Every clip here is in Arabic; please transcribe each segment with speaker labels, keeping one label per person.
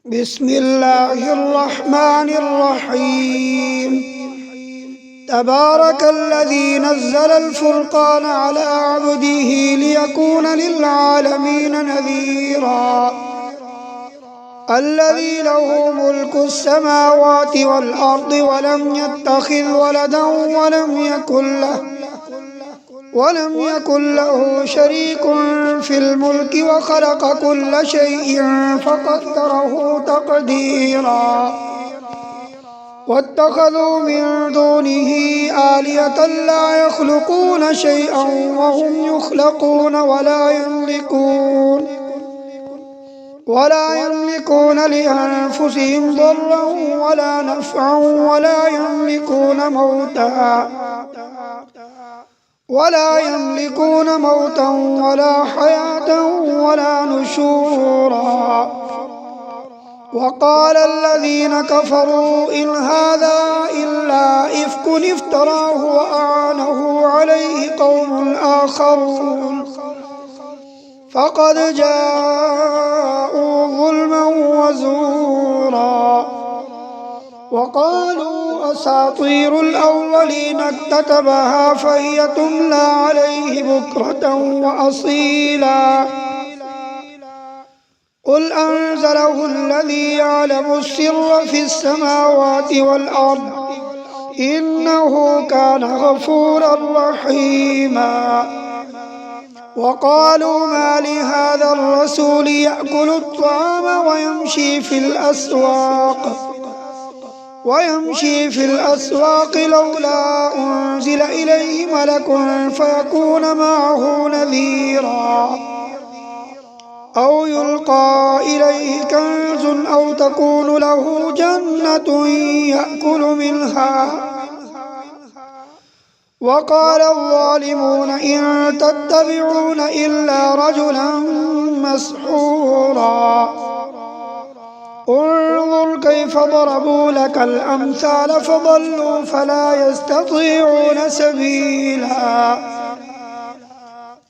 Speaker 1: بسم الله الرحمن الرحيم. تبارك الذي نزل الفرقان على عبده ليكون للعالمين نذيرا. الذي له ملك السماوات والأرض ولم يتخذ ولدا ولم يكن له شريك في الملك وخلق كل شيء فقدره تقديرا. واتخذوا من دونه آلهة لا يخلقون شيئا وهم يخلقون ولا يملكون لأنفسهم ضرا ولا نفعا ولا يملكون موتا ولا حياة ولا نشورا. وقال الذين كفروا إن هذا إلا إفك افتراه وأعانه عليه قوم آخرون فقد جاءوا ظلما وزورا. وقالوا أساطير الأولين اكتتبها فهي تملى عليه بكرة وأصيلا. قل أنزله الذي يعلم السر في السماوات والأرض إنه كان غفورا رحيما. وقالوا ما لهذا الرسول يأكل الطعام ويمشي في الأسواق لولا أنزل إليه ملك فيكون معه نذيرا أو يلقى إليه كنز أو تكون له جنة يأكل منها. وقال الظالمون إن تتبعون إلا رجلا مسحورا. انظر كيف ضربوا لك الأمثال فضلوا فلا يستطيعون سبيلا.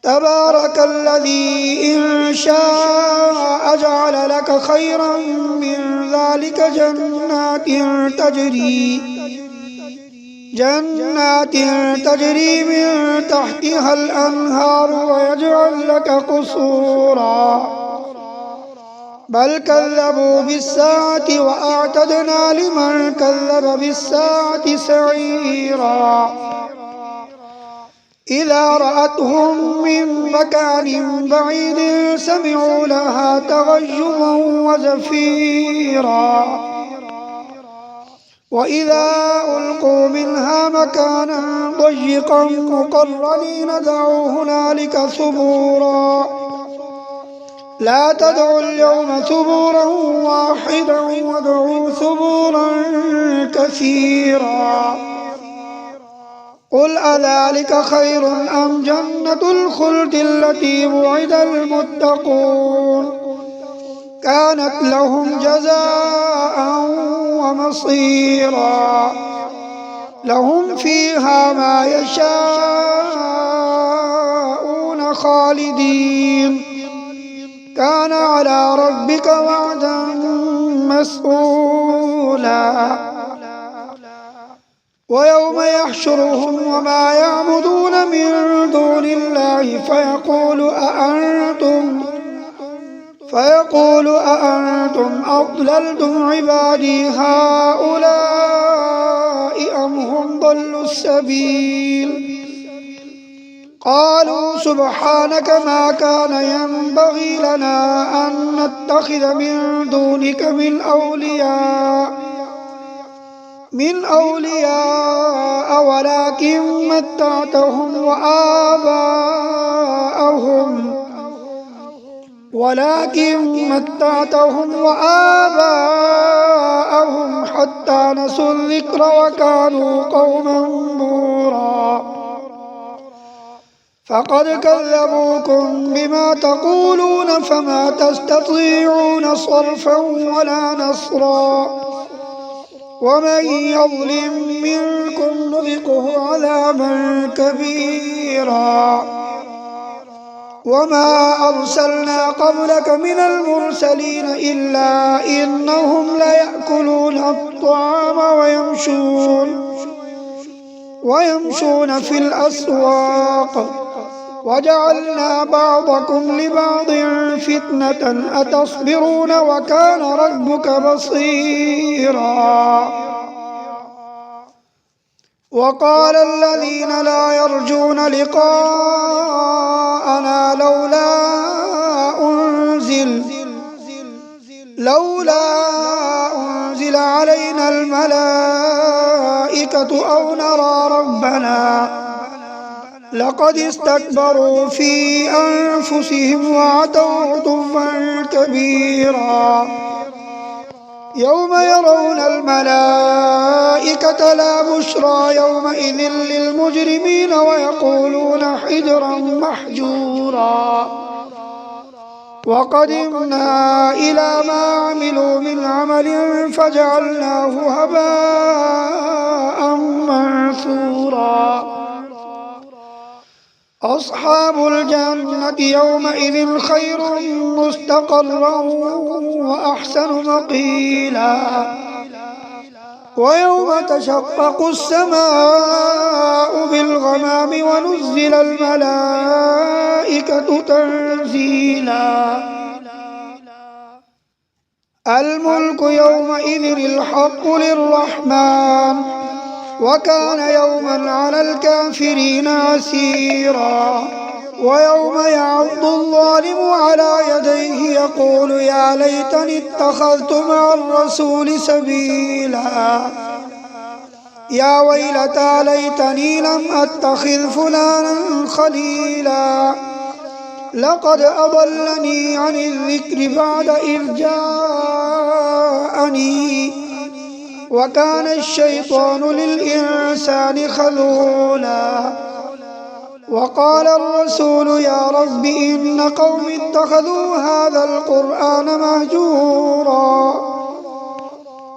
Speaker 1: تبارك الذي إن شاء جعل لك خيرا من ذلك جنات تجري من تحتها الأنهار ويجعل لك قصورا. بل كذبوا بالساعة وأعتدنا لمن كذب بالساعة سعيرا. إذا رأتهم من مكان بعيد سمعوا لها تغيظا وزفيرا. وإذا ألقوا منها مكانا ضيقا مقرنين دعوا هنالك ثبورا. لا تدعوا اليوم ثبورا واحدا وادعوا ثبورا كثيرا. قل أذلك خير أم جنة الخلد التي وعد المتقون كانت لهم جزاء ومصيرا. لهم فيها ما يشاءون خالدين كان على ربك وعدا مسئولا. ويوم يحشرهم وما يعبدون من دون الله فيقول أأنتم أضللتم عبادي هؤلاء أم هم ضلوا السبيل. قالوا سبحانك ما كان ينبغي لنا أن نتخذ من دونك من أولياء ولكن متعتهم وآباءهم حتى نسوا الذكر وكانوا قوما بورا. فقد كذبوكم بما تقولون فما تستطيعون صرفا ولا نصرا. ومن يظلم منكم نذقه عذابا كبيرا. وما أرسلنا قبلك من المرسلين إلا إنهم ليأكلون الطعام ويمشون في الأسواق وجعلنا بعضكم لبعض فتنة أتصبرون وكان ربك بصيرا. وقال الذين لا يرجون لقاءنا لولا أنزل علينا الملائكة أو نرى ربنا لقد استكبروا في أنفسهم وعتوا عتوا كبيرا. يوم يرون الملائكة لا بشرى يومئذ للمجرمين ويقولون حجرا محجورا. وقدمنا إلى ما عملوا من عمل فجعلناه هباء منثورا. أصحاب الجنة يومئذ خير مستقرا وأحسن مقيلا. ويوم تشقق السماء بالغمام ونزل الملائكة تنزيلا. الملك يومئذ الحق للرحمن وكان يوما على الكافرين عسيرا. ويوم يعض الظالم على يديه يقول يا ليتني اتخذت مع الرسول سبيلا. يا ويلتى ليتني لم أتخذ فلانا خليلا لقد أضلني عن الذكر بعد إذ جاءني وكان الشيطان للإنسان خذولا. وقال الرسول يا رب إن قوم اتخذوا هذا القرآن مهجورا.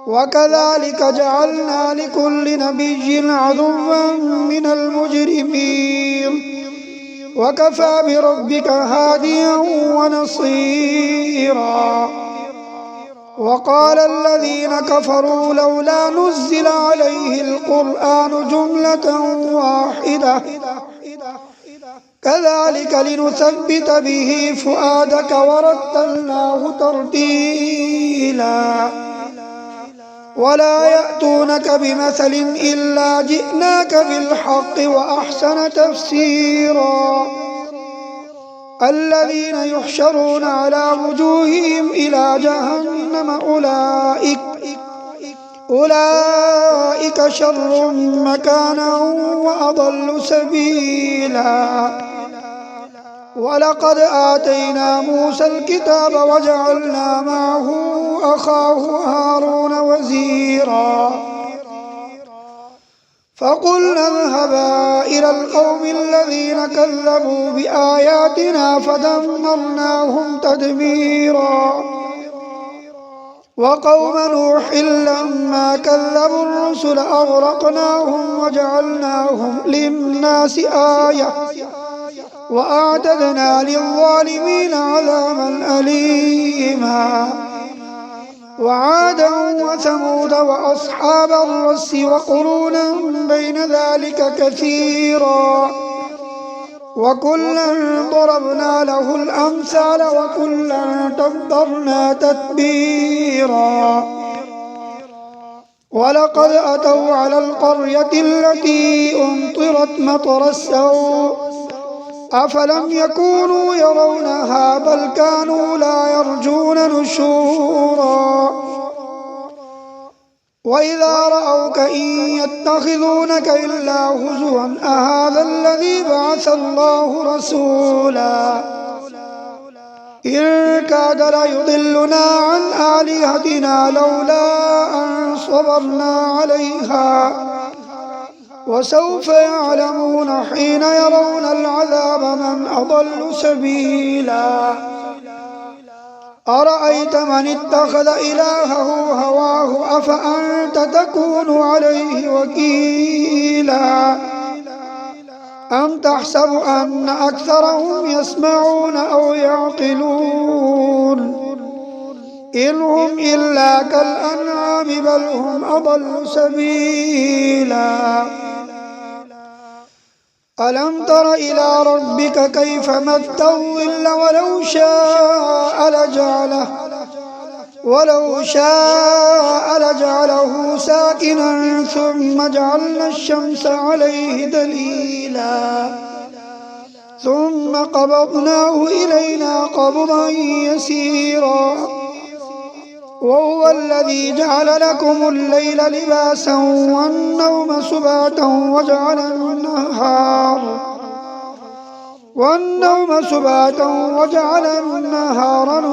Speaker 1: وكذلك جعلنا لكل نبي عدوا من المجرمين وكفى بربك هاديا ونصيرا. وقال الذين كفروا لولا نزل عليه القرآن جملة واحدة كذلك لنثبت به فؤادك ورتلناه ترتيلا. ولا يأتونك بمثل إلا جئناك بالحق وأحسن تفسيرا. الذين يحشرون على وجوههم إلى جهنم أولئك شر مكانا وأضل سبيلا. ولقد آتينا موسى الكتاب وجعلنا معه أخاه هارون وزيرا. فقلنا اذهبا إلى القوم الذين كذبوا بآياتنا فدمرناهم تدميرا. وقوم نوح لما كذبوا الرسل أغرقناهم وجعلناهم للناس آية وأعتدنا للظالمين عذابا أليما. وعادا وثمود وأصحاب الرس وقرونا بين ذلك كثيرا. وكلا ضربنا له الأمثال وكلا تبرنا تتبيرا. ولقد أتوا على القرية التي أمطرت مطر السوء أفلم يكونوا يرونها بل كانوا لا يرجون نشورا. وإذا رأوك إن يتخذونك إلا هزوا أهذا الذي بعث الله رسولا إن كاد ليضلنا عن آلهتنا لولا أن صبرنا عليها وسوف يعلمون حين يرون العذاب من أضل سبيلا. أرأيت من اتخذ إلهه هواه أفأنت تكون عليه وكيلا. أم تحسب أن أكثرهم يسمعون أو يعقلون إن هم إلا كالأنعام بل هم أضل سبيلا ألم تر إلى ربك كيف مد الظل ولو شاء لجعله ساكنا ثم جعلنا الشمس عليه دليلا ثم قبضناه إلينا قبضا يسيرا وهو الذي جعل لكم الليل لباسا والنوم سباتا وجعل النهار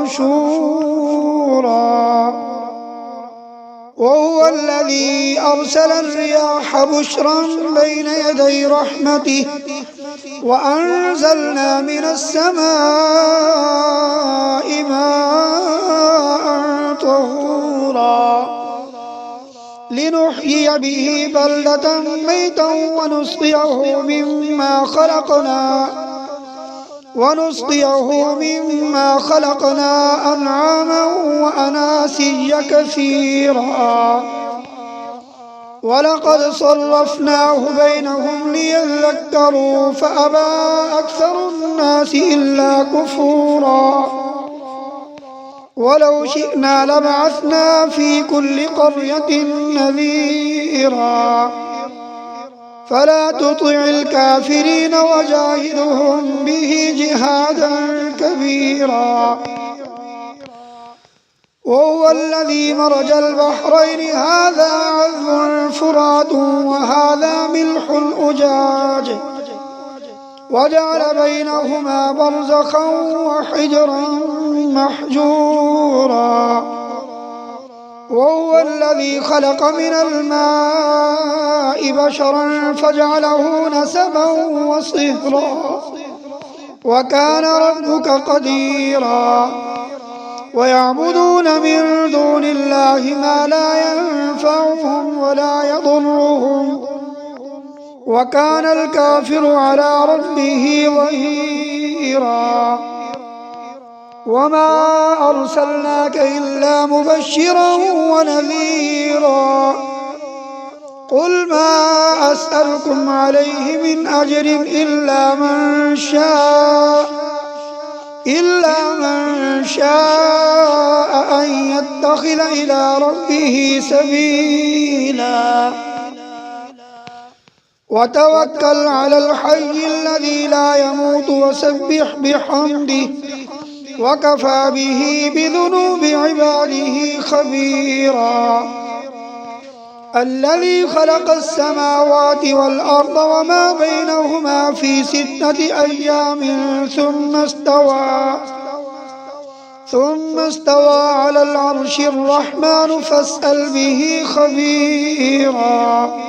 Speaker 1: نشورا وهو الذي أرسل الرياح بشرا بين يدي رحمته وأنزلنا من السماء ماء طهورا لنحيي به بلدة ميتا ونسقيه مما خلقنا أنعاما وأناسيا كثيرا ولقد صرفناه بينهم ليذكروا فأبى أكثر الناس إلا كفورا ولو شئنا لبعثنا في كل قرية نذيرا فلا تطع الكافرين وجاهدهم به جهادا كبيرا وهو الذي مرج البحرين هذا عذب فرات وهذا ملح أجاج وجعل بينهما برزخا وحجرا محجورا وهو الذي خلق من الماء بشرا فجعله نسبا وصهرا وكان ربك قديرا ويعبدون من دون الله ما لا ينفعهم ولا يضرهم وكان الكافر على ربه ظهيرا وما أرسلناك إلا مبشرا ونذيرا قل ما أسألكم عليه من أجر إلا من شاء أن يتخذ إلى ربه سبيلا وتوكل على الحي الذي لا يموت وسبح بحمده وكفى به بذنوب عباده خبيرا الذي خلق السماوات والأرض وما بينهما في 6 أيام ثم استوى على العرش الرحمن فاسأل به خبيرا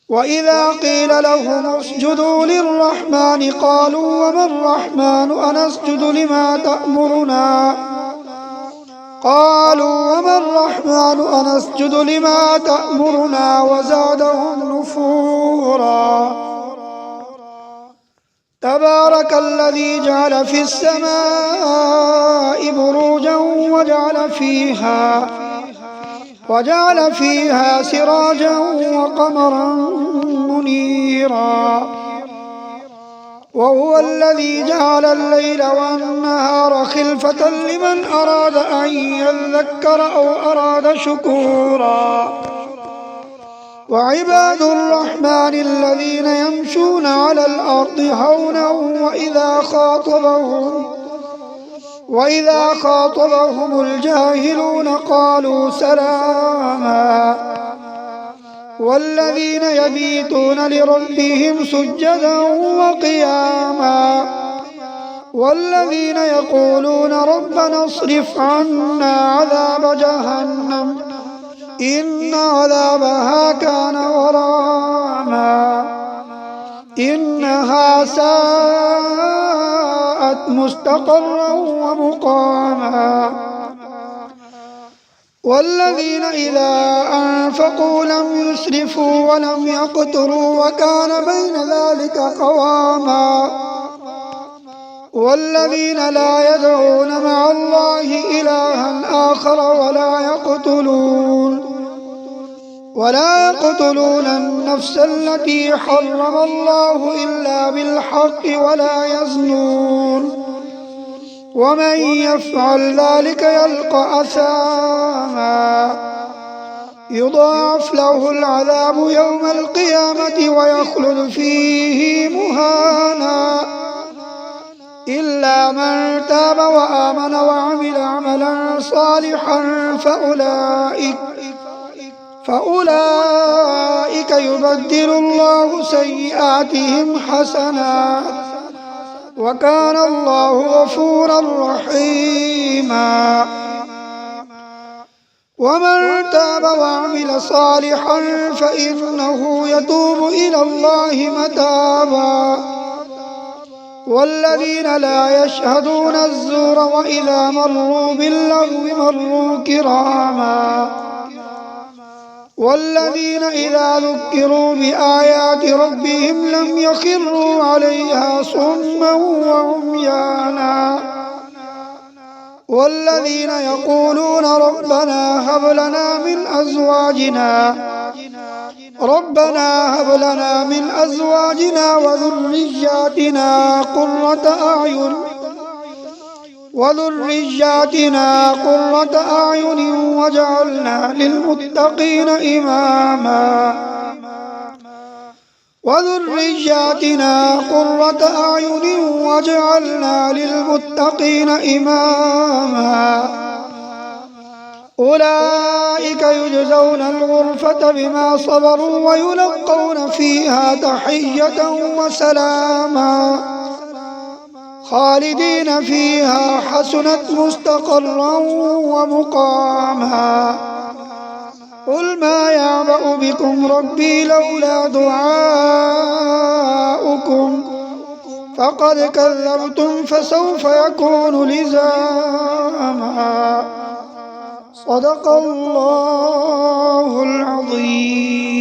Speaker 1: وإذا قيل لهم اسجدوا للرحمن قالوا وما الرحمن أنسجد لما تأمرنا وزادهم نفورا تبارك الذي جعل في السماء بروجا وجعل فيها سراجا وقمرا منيرا وهو الذي جعل الليل والنهار خلفة لمن أراد أن يذكر أو أراد شكورا وعباد الرحمن الذين يمشون على الأرض هونا وإذا خاطبهم الجاهلون قالوا سلاما والذين يبيتون لربهم سجدا وقياما والذين يقولون ربنا اصرف عنا عذاب جهنم إن عذابها كان غراما إنها ساءت مستقرا ومقاما والذين إذا أنفقوا لم يسرفوا ولم يقتروا وكان بين ذلك قواما والذين لا يدعون مع الله إلها آخر ولا يقتلون النفس التي حرم الله إلا بالحق ولا يزنون ومن يفعل ذلك يلقى أثاما يضاعف له العذاب يوم القيامة ويخلد فيه مهانا إلا من تاب وآمن وعمل عملا صالحا فأولئك يبدل الله سيئاتهم حسنات وكان الله غفورا رحيما ومن تاب وعمل صالحا فإنه يتوب إلى الله متابا والذين لا يشهدون الزور وإذا مروا باللغو مروا كراما والذين إذا ذكروا بآيات ربهم لم يخروا عليها صما وعميانا والذين يقولون ربنا هب لنا من أزواجنا وذرياتنا قرة أعين واجعلنا للمتقين إماما أولئك يجزون الغرفة بما صبروا ويلقون فيها تحية وسلاما خالدين فيها حسنت مستقرا ومقاما قل ما يعبأ بكم ربي لولا دعاؤكم فقد كذبتم فسوف يكون لزاما صدق الله العظيم.